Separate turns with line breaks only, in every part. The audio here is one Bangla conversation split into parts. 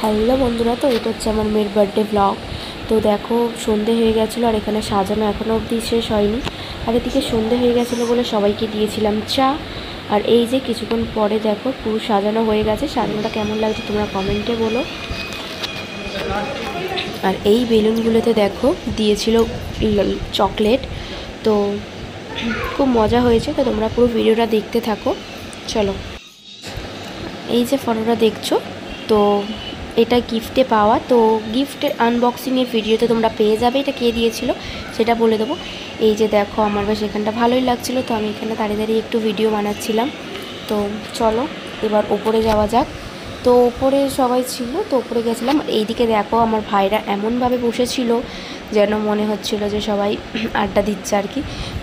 হ্যালো বন্ধুরা, তো এটা হচ্ছে আমার মেয়ের বার্থডে ব্লগ। তো দেখো সন্ধে হয়ে গেছিলো আর এখানে সাজানো এখনও অবধি শেষ হয়নি। আর এদিকে সন্ধে হয়ে গেছিলো বলে সবাইকে দিয়েছিলাম চা। আর এই যে কিছুক্ষণ পরে দেখো পুরো সাজানো হয়ে গেছে। সাজানোটা কেমন লাগছে তোমরা কমেন্টে বলো। আর এই বেলুনগুলোতে দেখো দিয়েছিল চকলেট। তো খুব মজা হয়েছে, তো তোমরা পুরো ভিডিওটা দেখতে থাকো। চলো, এই যে ফটোটা দেখছো, তো এটা গিফটে পাওয়া। তো গিফটের আনবক্সিংয়ের ভিডিওতে তোমরা পেয়ে যাবে এটা কে দিয়েছিল সেটা বলে দেবো। এই যে দেখো আমার বেশ এখানটা ভালোই লাগছিলো, তো আমি এখানে দাঁড়িয়ে দাঁড়িয়ে একটু ভিডিও বানাচ্ছিলাম। তো চলো এবার ওপরে যাওয়া যাক। তো ওপরে সবাই ছিল, তো ওপরে গেছিলাম। এইদিকে দেখো আমার ভাইরা এমনভাবে বসেছিল যেন মনে হচ্ছিল যে সবাই আড্ডা দিচ্ছে আর কি।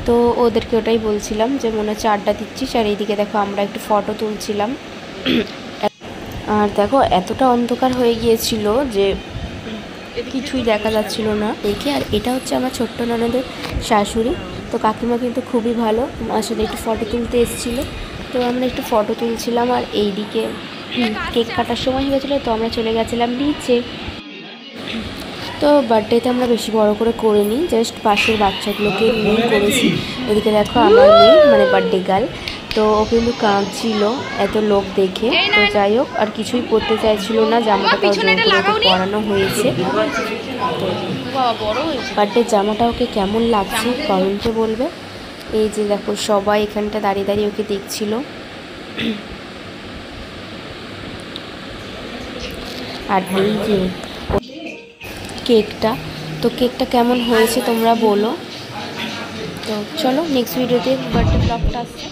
তো ওদেরকে ওটাই বলছিলাম যে মনে হচ্ছে আড্ডা দিচ্ছিস। আর এইদিকে দেখো আমরা একটু ফটো তুলছিলাম। আর দেখো এতটা অন্ধকার হয়ে গিয়েছিল যে কিছুই দেখা যাচ্ছিল না দেখে। আর এটা হচ্ছে আমার ছোট্ট ননদের শাশুড়ি। তো কাকিমা কিন্তু খুবই ভালো, আমার সাথে একটু ফটো তুলতে এসেছিলো। তো আমরা একটু ফটো তুলছিলাম। আর এইদিকে কেক কাটার সময় হয়ে গেছিলো, তো আমরা চলে গেছিলাম নিচে। তো বার্থডেতে আমরা বেশি বড় করে করিনি, জাস্ট পাশের বাচ্চাগুলোকে নিয়ে করেছি। এদিকে দেখো আমার মেয়ে মানে বার্থডে গার্ল, তো ও কিন্তু কাঁদছিল এত লোক দেখে। তো যাই হোক, আর কিছুই পরতে চাইছিল না, জামাটা তাও জোর করে পরানো হয়েছে। বার্থডে জামাটা ওকে কেমন লাগছে কমেন্টে বলবে। এই যে দেখো সবাই এখানটা দাঁড়িয়ে দাঁড়িয়ে ওকে দেখছিল। আর এই যে কেকটা, তো কেকটা কেমন হয়েছে তোমরা বলো। তো চলো নেক্সট ভিডিওতে বার্থডে ব্লগটা আসছে।